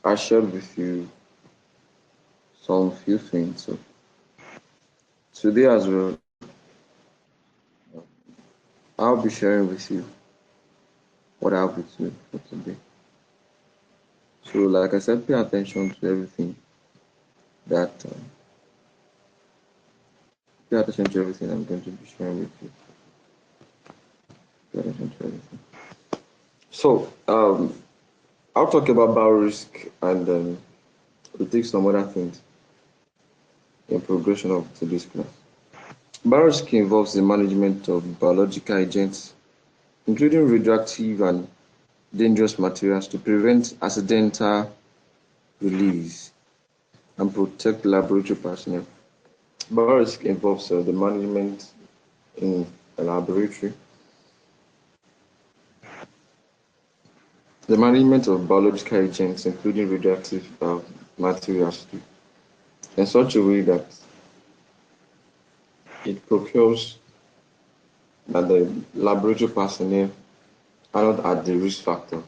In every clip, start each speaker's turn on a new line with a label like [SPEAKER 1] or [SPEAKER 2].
[SPEAKER 1] I shared with you some few things. So today as well, I'll be sharing with you what I have with you for today. So, like I said, pay attention to everything that pay attention to everything I'm going to be sharing with you. Pay attention to everything. So, I'll talk about Biorisk and we'll take some other things in progression of today's class. Biorisk involves the management of biological agents, including radioactive and dangerous materials, to prevent accidental release and protect laboratory personnel. Biorisk involves the management in a laboratory, the management of biological agents, including radioactive materials, in such a way that it procures that the laboratory personnel are not at the risk factor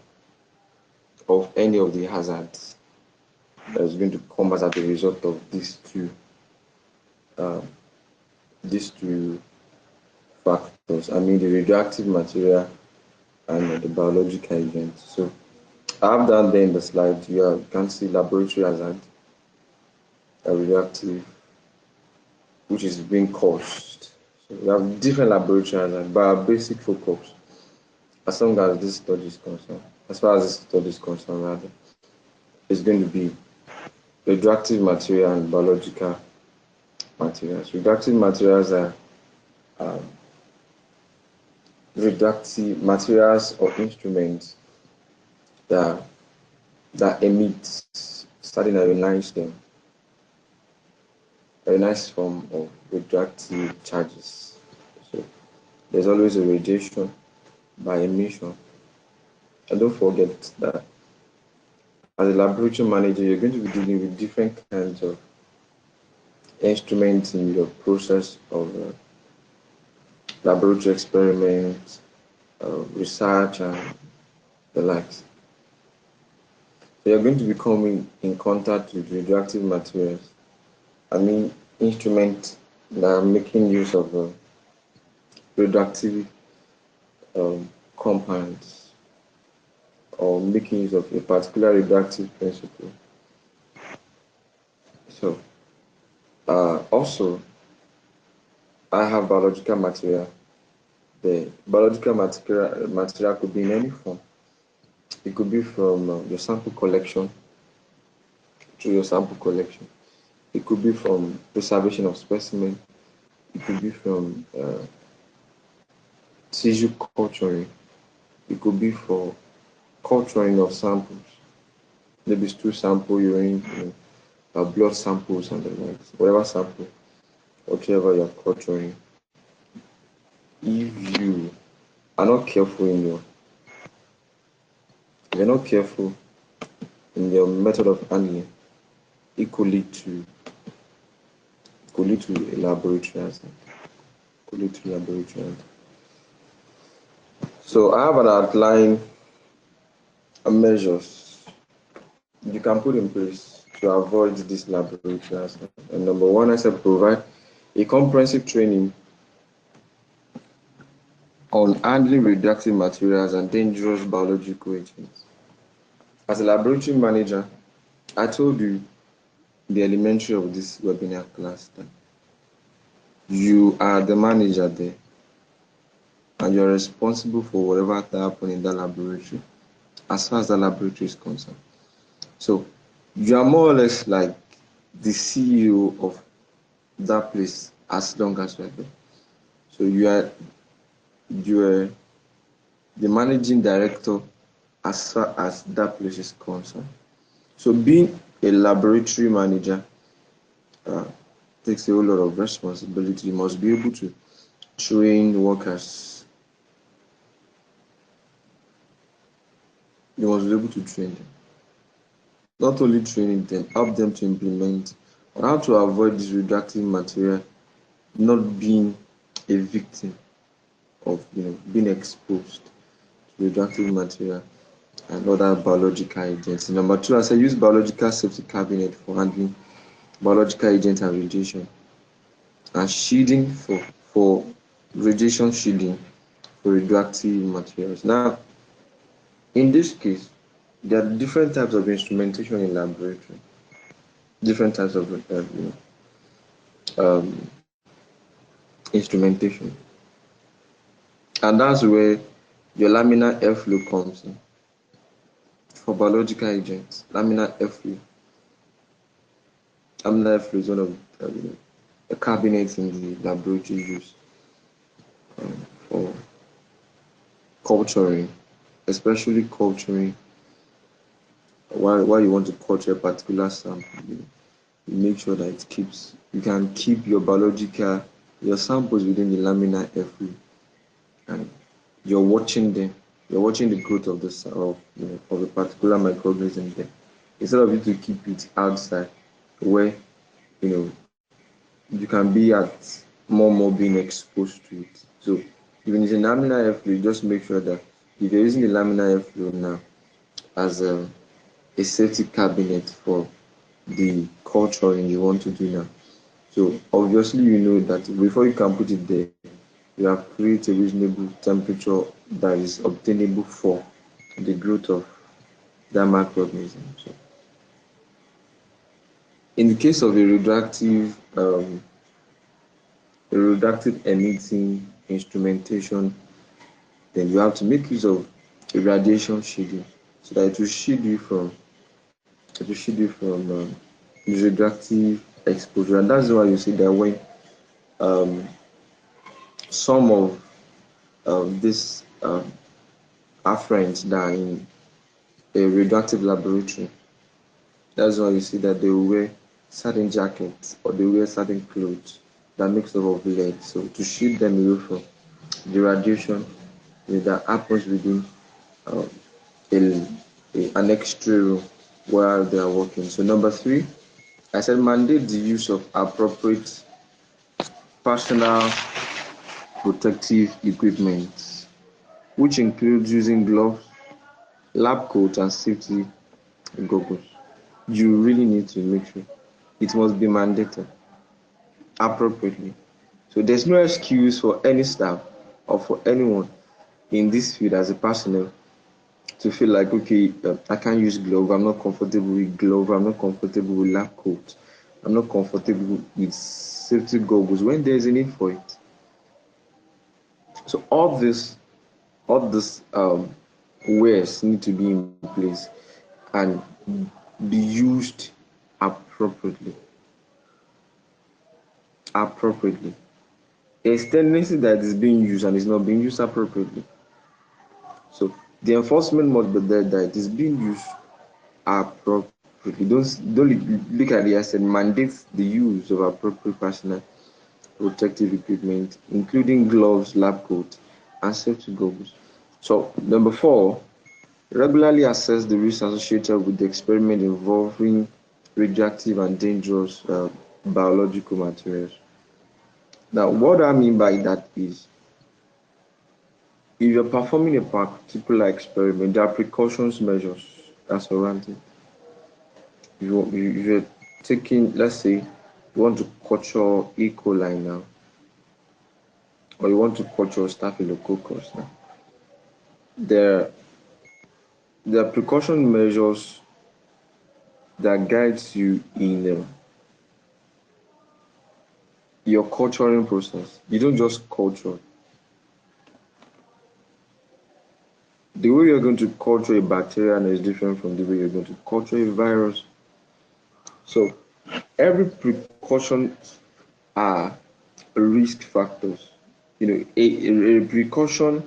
[SPEAKER 1] of any of the hazards that is going to come as a result of uh, these two factors. I mean, the radioactive material and the biological agent. So I have that there in the slide. You can see laboratory hazard, radioactive, which is being caused. So we have different laboratory hazards, but our basic focus, as long as this study is concerned, as far as this study is concerned, rather, is going to be radioactive material and biological materials. Radioactive materials are radioactive materials or instruments that emit starting a nice form of radioactive charges. So there's always a radiation by emission. And don't forget that as a laboratory manager, you're going to be dealing with different kinds of instruments in your process of laboratory experiments, research, and the likes. So you're going to be coming in contact with radioactive materials. I mean, instruments that are making use of radioactive compounds or making use of a particular radioactive principle. So, also, I have biological material. The biological material could be in any form. It could be from your sample collection, through your sample collection. It could be from preservation of specimen. It could be from tissue culturing. It could be for culturing of samples. Maybe stool sample, urine, blood samples, and the likes. Whatever sample, whatever you're culturing. If you are not careful if you're not careful in your method of handling, it could lead to a laboratory hazard. Could lead to laboratory hazard. So I have an outline of measures you can put in place to avoid this laboratory hazard. And number one, I said provide a comprehensive training on handling radioactive materials and dangerous biological agents. As a laboratory manager, I told you the elementary of this webinar class that you are the manager there and you're responsible for whatever happens in that laboratory as far as the laboratory is concerned. So you are more or less like the CEO of that place as long as you're there. So you are the managing director as far as that place is concerned. So being a laboratory manager takes a whole lot of responsibility. You must be able to train workers. You must be able to train them. Not only training them, help them to implement on how to avoid this radioactive material not being a victim of being exposed to radioactive material and other biological agents. Number two, I said use biological safety cabinet for handling biological agents and radiation, and shielding for radiation shielding for radioactive materials. Now, in this case, there are different types of instrumentation in laboratory, different types of um, instrumentation, and that's where your laminar airflow comes in. For biological agents, laminar airflow is one of the cabinets in the laboratory used for culturing, especially culturing while you want to culture a particular sample. You make sure that you can keep your samples within the laminar airflow, and you're watching them. You're watching the growth of of a particular microorganism there, instead of you to keep it outside, where you can be at more being exposed to it. So even in laminar airflow, just make sure that if you're using the laminar airflow now as a safety cabinet for the culturing you want to do now. So obviously you know that before you can put it there, you have created a reasonable temperature that is obtainable for the growth of that microorganism. So in the case of a radioactive emitting instrumentation, then you have to make use of a radiation shielding, so that it will shield you from radioactive exposure. And that's why you see that when some of these our friends that are in a radioactive laboratory, that's why you see that they will wear certain jackets or they wear certain clothes that makes up of lead, so to shield them away from the radiation that happens within um, an X-ray room while they are working. So number three, I said mandate the use of appropriate personal protective equipment, which includes using gloves, lab coats, and safety goggles. You really need to make sure it must be mandated appropriately. So there's no excuse for any staff or for anyone in this field as a personnel to feel like, okay, I can't use glove, I'm not comfortable with glove, I'm not comfortable with lab coat, I'm not comfortable with safety goggles when there's a need for it. So all this wares need to be in place and be used appropriately. There's tendency that is being used and is not being used appropriately. So the enforcement must be there that it is being used appropriately. Don't look at it as a mandate the use of appropriate personal protective equipment, including gloves, lab coat, and safety goggles. So number four, regularly assess the risks associated with the experiment involving radioactive and dangerous biological materials. Now, what I mean by that is, if you're performing a particular experiment, there are precautions measures that surround it. If you're taking, let's say, you want to culture E. coli now, or you want to culture staphylococcus now, there are precaution measures that guides you in your culturing process. You don't just culture. The way you're going to culture a bacteria is different from the way you're going to culture a virus. So every precaution are risk factors. A precaution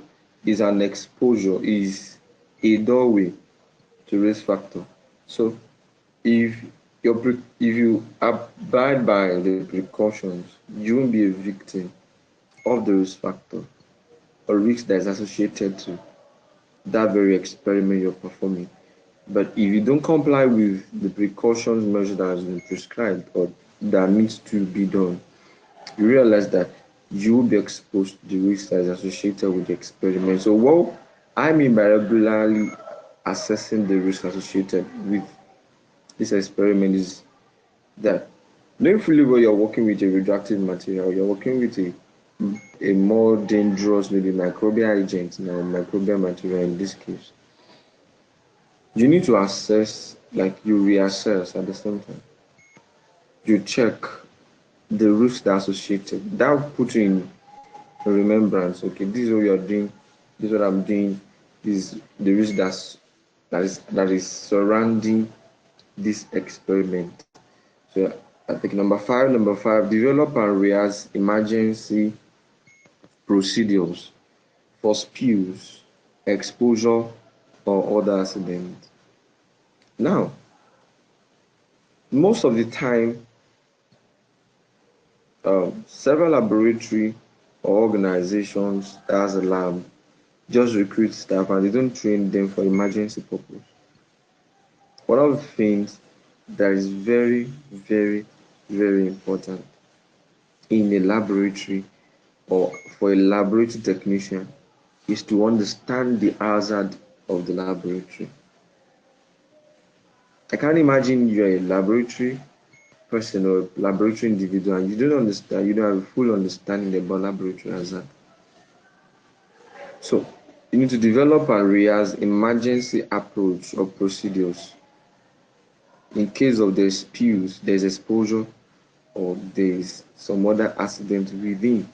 [SPEAKER 1] is an exposure, is a doorway to risk factor. So if you abide by the precautions, you won't be a victim of the risk factor or risk that is associated to that very experiment you're performing. But if you don't comply with the precautions measure that has been prescribed or that needs to be done, you realize that you will be exposed to the risk that is associated with the experiment. So what I mean by regularly assessing the risk associated with this experiment is that knowing fully well you're working with a radioactive material, you're working with a more dangerous, maybe microbial agent, now microbial material in this case. You need to assess, like you reassess at the same time. You check the risks that are associated. That will put you in remembrance. Okay, this is what you're doing. This is what I'm doing. This is the risk that is surrounding this experiment. So I think number five, develop and rehearse emergency procedures for spills, exposure, or other accidents. Now, most of the time, several laboratory or organizations as a lab just recruit staff and they don't train them for emergency purpose. One of the things that is very, very, very important in a laboratory or for a laboratory technician is to understand the hazard of the laboratory. I can't imagine you're a laboratory person or laboratory individual and you don't understand, you don't have a full understanding about laboratory hazard. So you need to develop and rehearse emergency approach or procedures in case of the spills, there's exposure, or there's some other accident within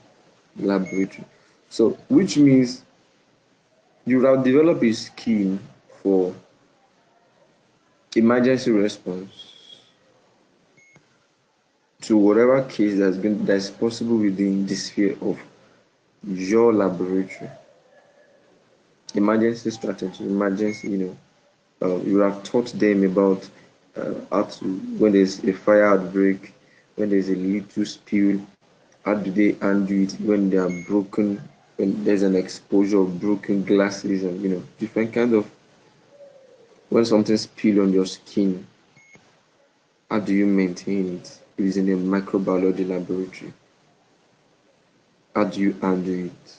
[SPEAKER 1] the laboratory. So, which means you have developed a scheme for emergency response to whatever case that's possible within the sphere of your laboratory. Emergency strategy, emergency, you have taught them about how to, when there's a fire outbreak, when there's a little spill, how do they handle it when they are broken, when there's an exposure of broken glasses and different kind of, when something spill on your skin, how do you maintain it? It is in a microbiology laboratory. How do you handle it?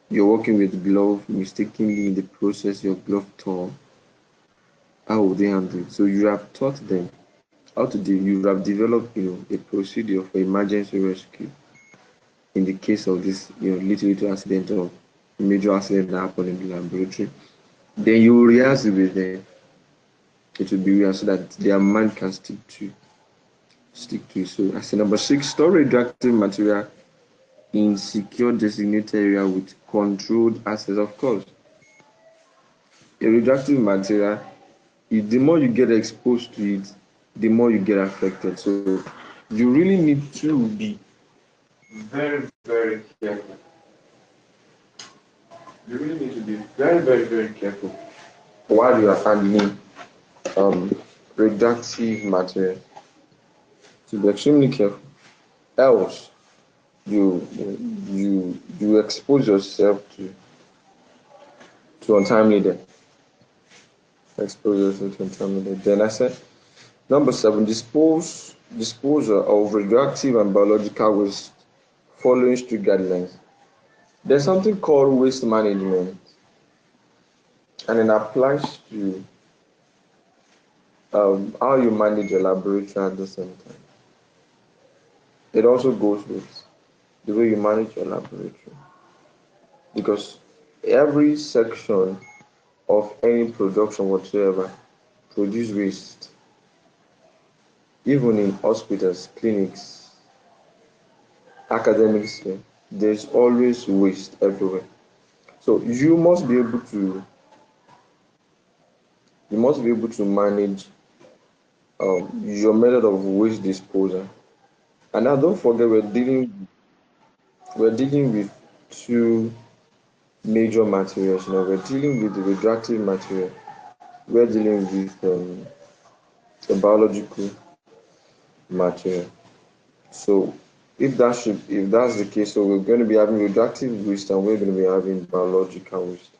[SPEAKER 1] You're working with glove, mistakenly in the process your glove tore. How would they handle it? So you have taught them how to do. You have developed, a procedure for emergency rescue in the case of this, little accident or major accident that happened in the laboratory. Then you rehearse it with them. It will be rehearsed so that their mind can stick to it. So I say number 6, store radioactive material in secure designated area with controlled access. Of course, a radioactive material, the more you get exposed to it, the more you get affected. So you really need to be very, very careful. You really need to be very, very, very careful while you are handling radioactive material. To be extremely careful, else you expose yourself to untimely death. Expose yourself to untimely death. Then I said number 7, disposal of radioactive and biological waste following strict guidelines. There's something called waste management, and it applies to how you manage your laboratory at the same time. It also goes with the way you manage your laboratory, because every section of any production whatsoever produce waste. Even in hospitals, clinics, academics, there's always waste everywhere. So you must be able to manage your method of waste disposal. And now don't forget we're dealing with 2 major materials. We're dealing with the radioactive material. We're dealing with the biological material. So if that's the case, so we're going to be having radioactive waste and we're going to be having biological waste.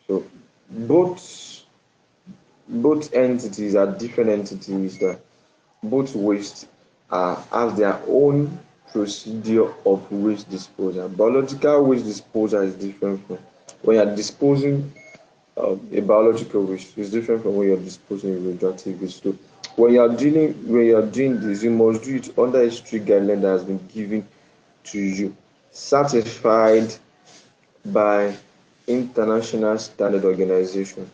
[SPEAKER 1] So both entities are different entities that both waste have their own procedure of waste disposal. Biological waste disposal is different from when you're disposing a biological waste. It's different from when you're disposing of radioactive waste. So when you're doing this, you must do it under a strict guideline that has been given to you, certified by international standard organization.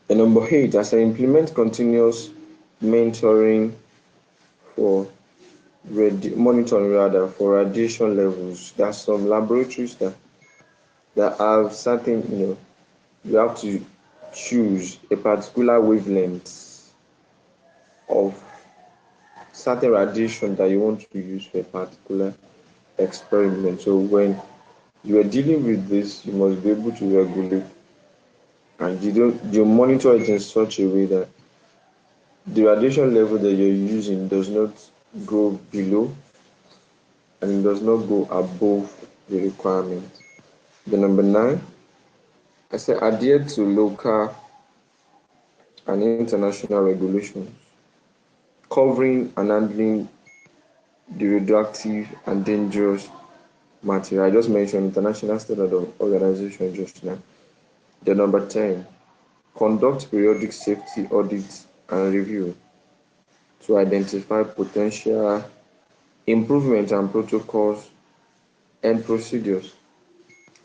[SPEAKER 1] And number 8, as I implement continuous mentoring for monitoring rather for radiation levels. There are some laboratories that have certain, you have to choose a particular wavelength of certain radiation that you want to use for a particular experiment. So when you are dealing with this, you must be able to regulate, and you monitor it in such a way that the radiation level that you're using does not go below and it does not go above the requirement. The number 9, I say adhere to local and international regulations covering and handling the radioactive and dangerous material. I just mentioned International Standard Organization just now. The number 10, conduct periodic safety audits and review to identify potential improvements and protocols and procedures.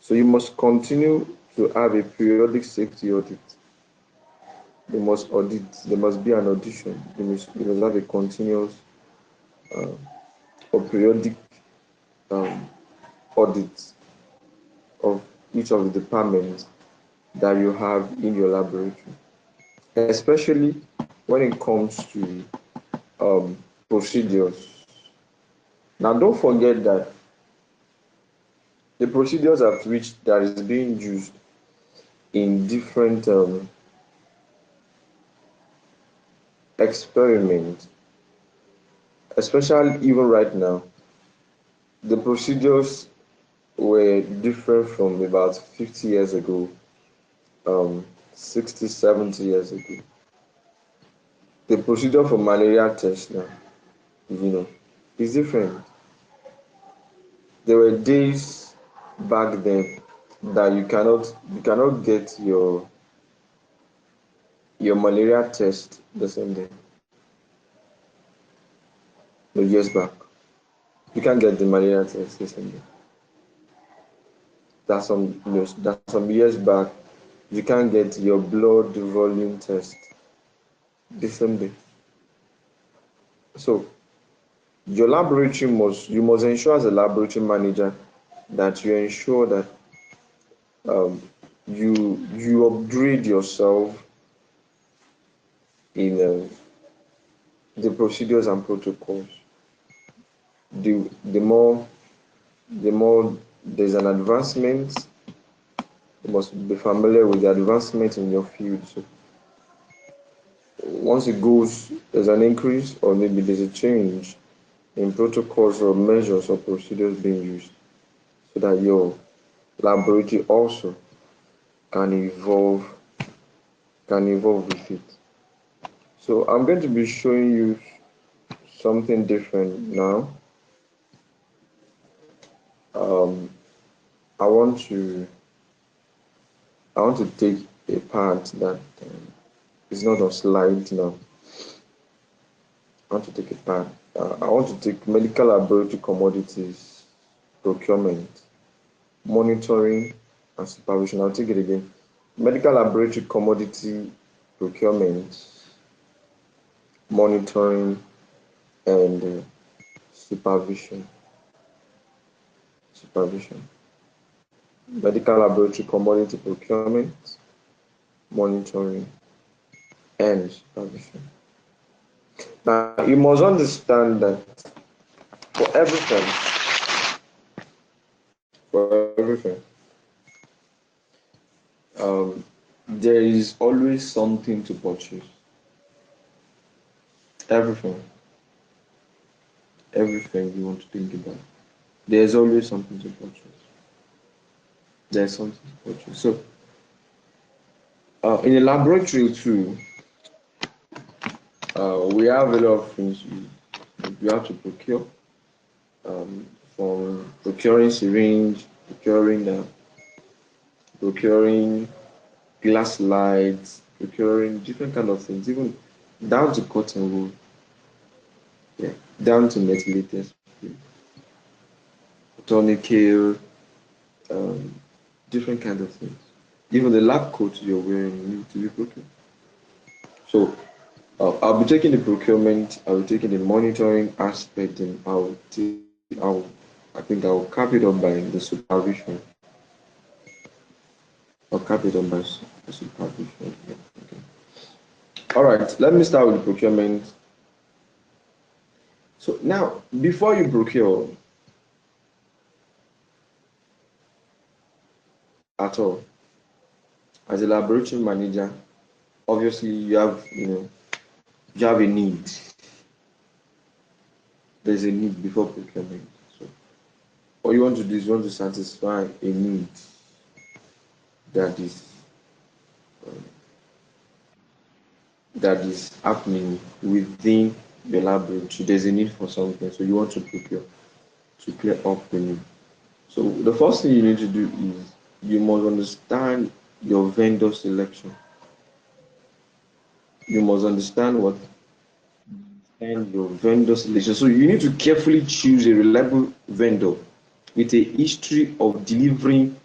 [SPEAKER 1] So you must continue to have a periodic safety audit. They must audit. There must be an audition. You must have a continuous or periodic audit of each of the departments that you have in your laboratory, especially when it comes to procedures. Now, don't forget that the procedures at which that is being used in different experiments, especially even right now, the procedures were different from about 50 years ago, 60, 70 years ago. The procedure for malaria test now, is different. There were days back then that you cannot get your malaria test the same day. No, years back, you can't get the malaria test the same day. That's some years back, you can't get your blood volume test the same day. So your laboratory you must ensure as a laboratory manager that you ensure that you upgrade yourself in the procedures and protocols. The more there's an advancement, you must be familiar with the advancement in your field. So once there's an increase or maybe there's a change in protocols or measures or procedures being used, so that your laboratory also can evolve with it. So I'm going to be showing you something different now. I want to take a part that is not on slide now. I want to take a part. I want to take medical laboratory commodities procurement, monitoring, and supervision. I'll take it again. Medical laboratory commodity procurement, monitoring, and supervision. Medical laboratory commodity procurement, monitoring, and supervision. Now, you must understand that for everything, there is always something to purchase. Everything you want to think about, there's always something to purchase. There's something to purchase. So, in a laboratory too, we have a lot of things you have to procure. From procuring syringe, procuring procuring glass lights, procuring different kind of things, even down to cotton wool, yeah, down to methylated spray, tourniquet, um, different kind of things. Even the lab coat you're wearing need to be procured. So I'll be taking the procurement, I'll be taking the monitoring aspect, and I think I'll cap it up by the supervision. I'll cap it up by the supervision. Yeah, okay. All right, let me start with the procurement. So now, before you procure at all, as a laboratory manager, obviously you have a need. There's a need before procurement. So what you want to do is you want to satisfy a need that is um, that is happening within your laboratory. There's a need for something, so you want to procure to clear up the need. So the first thing you need to do is you must understand your vendor selection. You must understand what and your vendor selection. So you need to carefully choose a reliable vendor with a history of delivering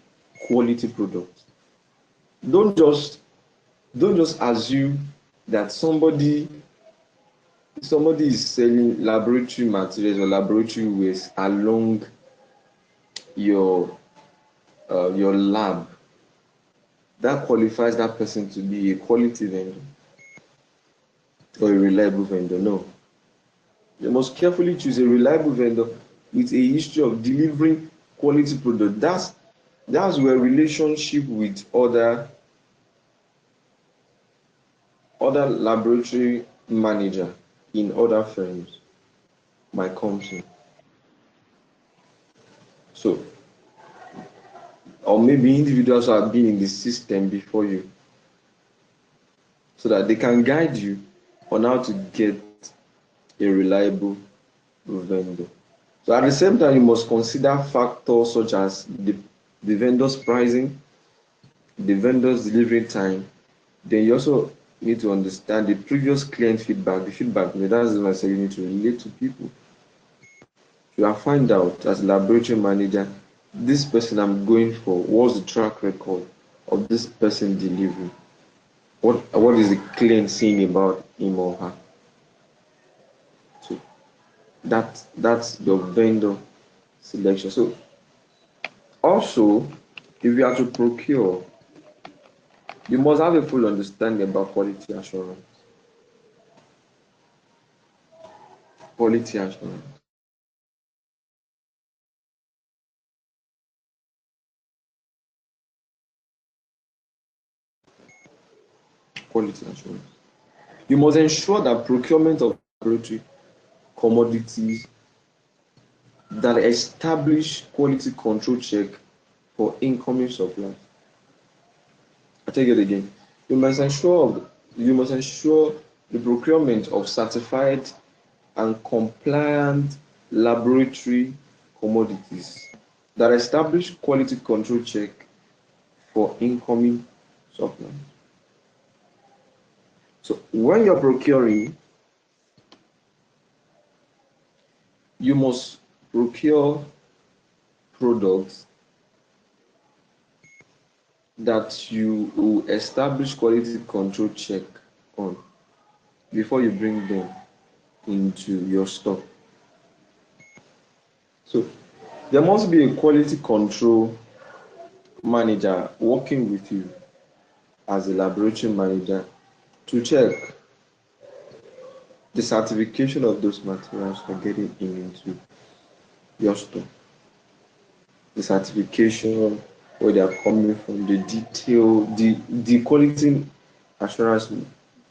[SPEAKER 1] quality products. Don't just don't just assume that somebody is selling laboratory materials or laboratory waste along your lab. That qualifies that person to be a quality vendor or a reliable vendor. No. You must carefully choose a reliable vendor with a history of delivering quality product. That's where relationship with other laboratory manager in other firms might come to. So, or maybe individuals who have been in the system before you, so that they can guide you on how to get a reliable vendor. So at the same time, you must consider factors such as the vendor's pricing, the vendor's delivery time. Then you also need to understand the previous client feedback, the feedback. That's why I say you need to relate to people. You will find out as a laboratory manager, this person I'm going for, what's the track record of this person delivering? What is the client saying about him or her? So that's your vendor selection. So also, if you are to procure, you must have a full understanding about quality assurance. Quality assurance. Quality assurance. You must ensure that procurement of laboratory commodities that establish quality control check for incoming supplies. I take it again. You must ensure the procurement of certified and compliant laboratory commodities that establish quality control check for incoming supplies. So when you're procuring, you must procure products that you will establish quality control check on before you bring them into your store. So there must be a quality control manager working with you as a laboratory manager to check the certification of those materials for getting into your store. The certification, where they are coming from, the detail, the quality assurance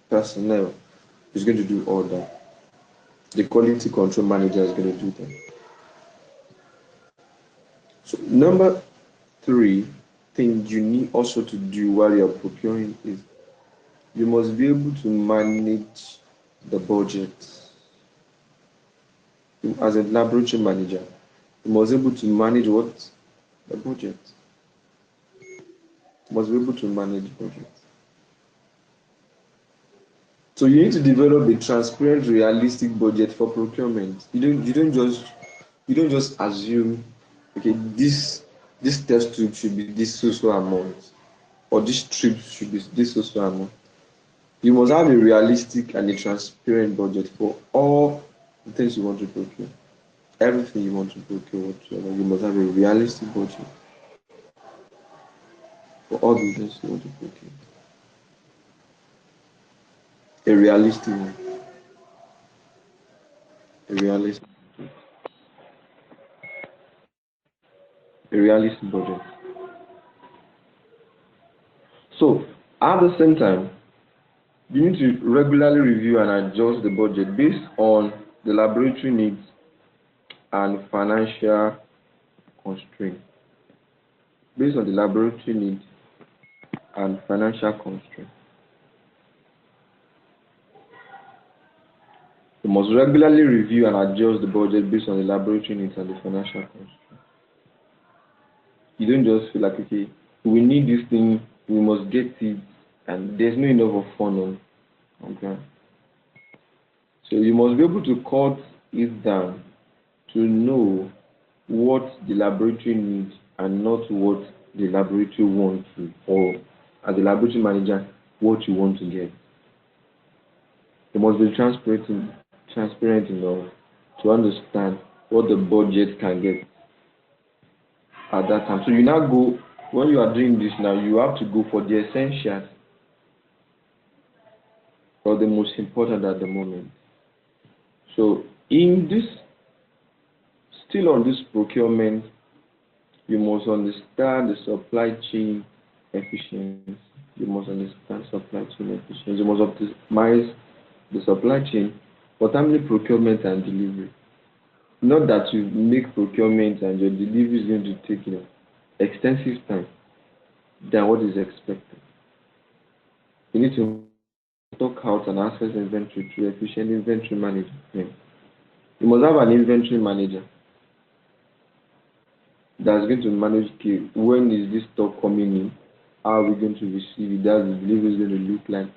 [SPEAKER 1] personnel is going to do all that. The quality control manager is going to do that. So number 3 thing you need also to do while you're procuring is you must be able to manage the budget. As a laboratory manager, you must be able to manage what? The budget. must be able to manage budget. So you need to develop a transparent, realistic budget for procurement. You don't just assume, okay, this test tube should be this so amount, or this trip should be this so amount. You must have a realistic and a transparent budget for all the things you want to procure. Everything you want to procure whatsoever, you must have a realistic budget for all the things you want to procure. A realistic one. A realistic, a realistic budget. So at the same time, you need to regularly review and adjust the budget based on the laboratory needs and financial constraints. Based on the laboratory needs and financial constraints. You must regularly review and adjust the budget based on the laboratory needs and the financial constraints. You don't just feel like, okay, we need this thing, we must get it, and there's no enough of fun on ground. So you must be able to cut it down to know what the laboratory needs and not what the laboratory wants to, or as a laboratory manager, what you want to get. You must be transparent enough to understand what the budget can get at that time. So you now go, when you are doing this now, you have to go for the essentials or the most important at the moment. So in this, still on this procurement, you must understand the supply chain efficiency. You must understand supply chain efficiency. You must optimize the supply chain for timely procurement and delivery. Not that you make procurement and your delivery is going to take extensive time than what is expected. You need to stock out and access inventory through efficient inventory management. You must have an inventory manager that's going to manage when is this stock coming in, how are we going to receive it, that's the delivery is going to look like,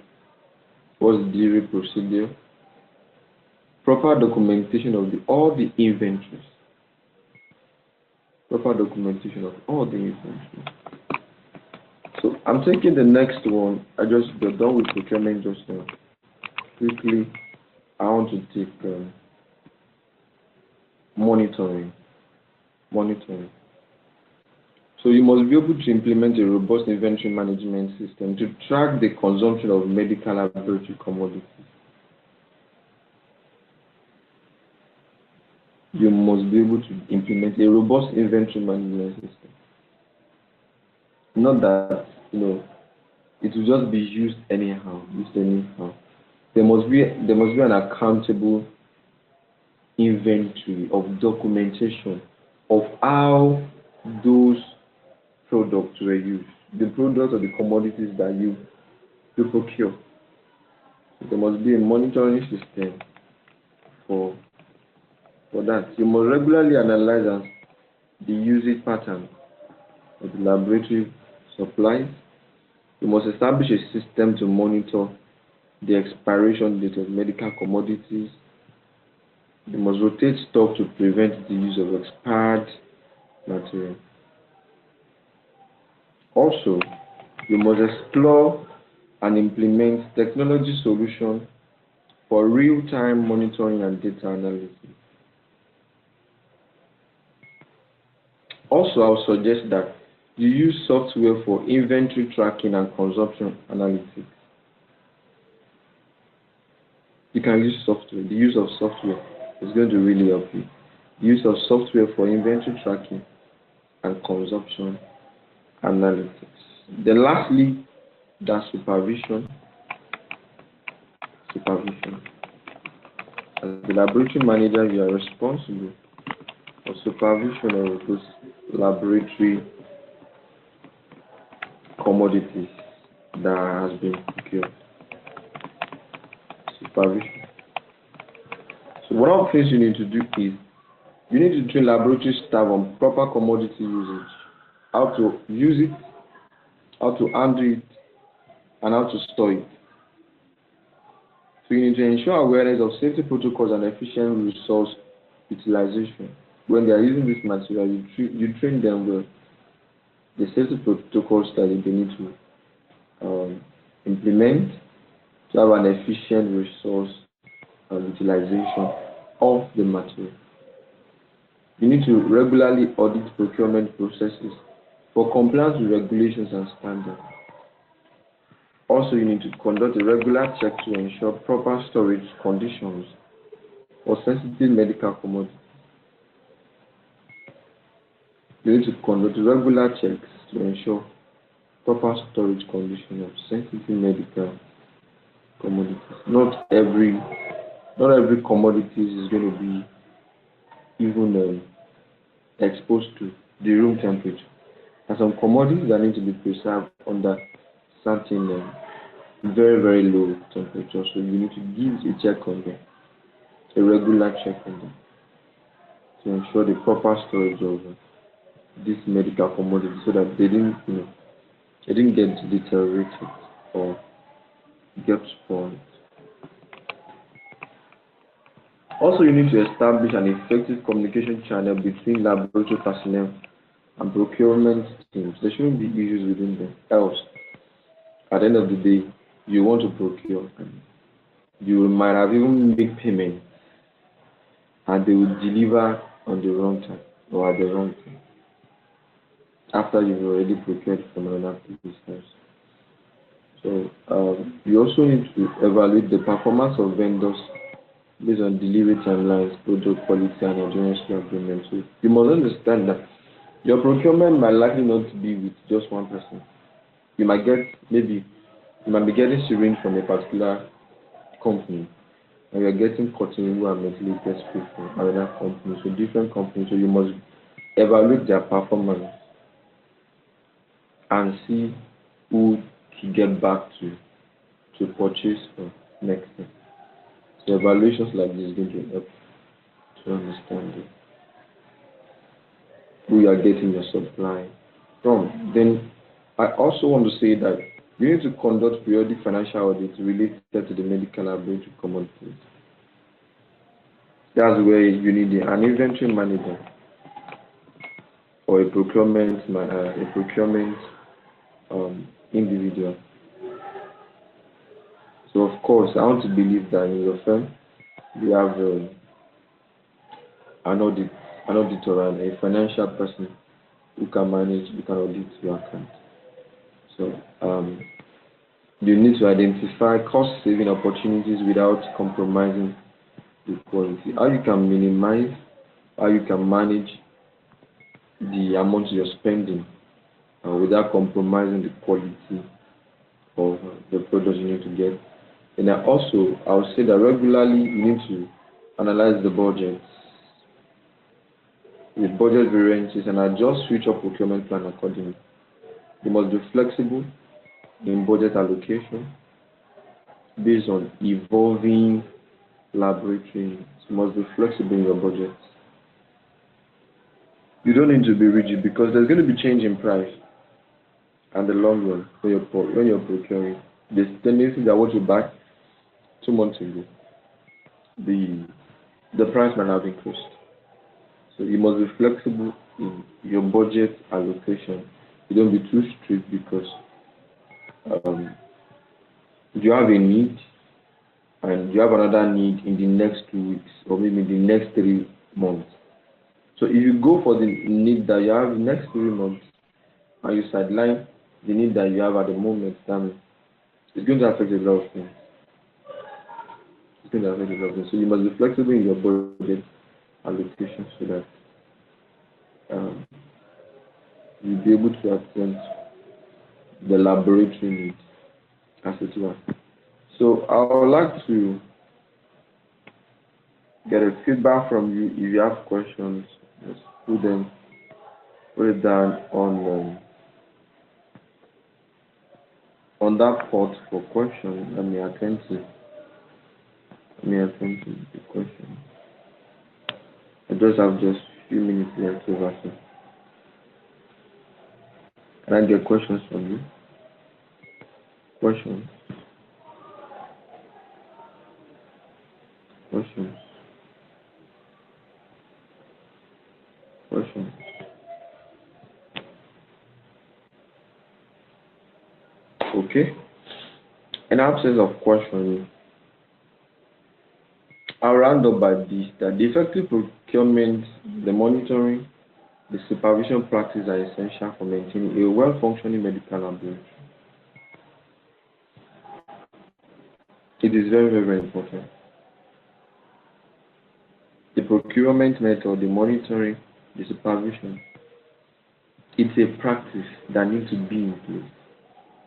[SPEAKER 1] what's the delivery procedure, proper documentation of all the inventories. Proper documentation of all the inventories. So I'm taking the next one. I just got done with procurement just now. Quickly, I want to take monitoring. So you must be able to implement a robust inventory management system to track the consumption of medical laboratory commodities. You must be able to implement a robust inventory management system. Not that, it will just be used anyhow. There must be an accountable inventory of documentation of how those products were used, the products or the commodities that you procure. There must be a monitoring system for that. You must regularly analyze the usage pattern of the laboratory supplies. You must establish a system to monitor the expiration date of medical commodities. You must rotate stock to prevent the use of expired material. Also, you must explore and implement technology solutions for real-time monitoring and data analysis. Also, I would suggest that you use software for inventory tracking and consumption analytics. You can use software. The use of software is going to really help you. The use of software for inventory tracking and consumption analytics. Then lastly, that's supervision. As the laboratory manager, you are responsible for supervision of those laboratory commodities that has been procured. Supervision. So one of the things you need to do is you need to train laboratory staff on proper commodity usage, how to use it, how to handle it, and how to store it. So you need to ensure awareness of safety protocols and efficient resource utilization. When they are using this material, you train them with the safety protocols that they need to implement to have an efficient resource utilization of the material. You need to regularly audit procurement processes for compliance with regulations and standards. Also, you need to conduct a regular check to ensure proper storage conditions for sensitive medical commodities. You need to conduct regular checks to ensure proper storage condition of sensitive medical commodities. Not every commodity is going to be even exposed to the room temperature. There are some commodities that need to be preserved under certain very, very low temperature. So you need to give a check on them, a regular check on them, to ensure the proper storage of this medical commodity so that they didn't get deteriorated or get spoiled. Also, you need to establish an effective communication channel between laboratory personnel and procurement teams. There shouldn't be issues within them. Else, at the end of the day, you want to procure and you might have even made payment and they will deliver on the wrong time or at the wrong time after you've already procured from another place. So you also need to evaluate the performance of vendors based on delivery timelines, product quality, and endurance agreements. So you must understand that your procurement might likely not be with just one person. You might be getting syringe from a particular company, and you're getting cotton wool and methylated spray from another company. So different companies. So you must evaluate their performance and see who to get back to purchase for next time. So evaluations like this are going to help to understand who you are getting your supply from. Then I also want to say that you need to conduct periodic financial audits related to the medical laboratory commodities. That's where you need an inventory manager or a procurement individual. So of course, I want to believe that in your firm you have an auditor and a financial person who can audit your account. So you need to identify cost-saving opportunities without compromising the quality. How you can minimize, how you can manage the amount you're spending without compromising the quality of the products you need to get. And I would say that regularly you need to analyze the budgets with budget variances and adjust future procurement plan accordingly. You must be flexible in budget allocation based on evolving laboratory needs. You must be flexible in your budget. You don't need to be rigid because there's going to be change in price and the long run when you're procuring. There's tendency that what you buy 2 months ago, the price might have increased. So you must be flexible in your budget allocation. You don't be too strict because you have a need and you have another need in the next 2 weeks or maybe the next 3 months. So if you go for the need that you have the next 3 months and you sideline the need that you have at the moment, then it's going to affect a lot of things. So you must be flexible in your budget allocation so that you'll be able to attend the laboratory needs as it were. So I would like to get a feedback from you. If you have questions, just put it down on that port for questions. Let me attend to the question. I just have a few minutes left to answer. Can I get questions from you? Questions? Questions? Questions? Okay. In absence of questioning, I'll round up by this that the effective procurement, the monitoring, the supervision practice are essential for maintaining a well-functioning medical laboratory. It is very, very, very important. The procurement method, the monitoring, the supervision, it's a practice that needs to be in place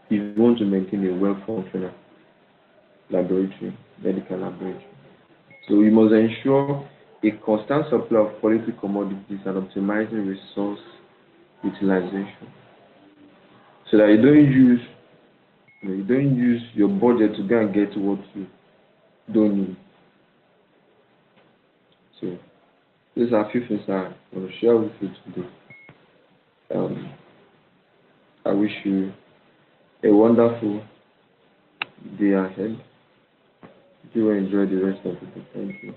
[SPEAKER 1] if you want to maintain a well-functioning laboratory, medical laboratory. So we must ensure a constant supply of quality commodities and optimizing resource utilization, so that you don't use your budget to go and get what you don't need. So these are a few things I want to share with you today. I wish you a wonderful day ahead. Do enjoy the rest of the day. Thank you.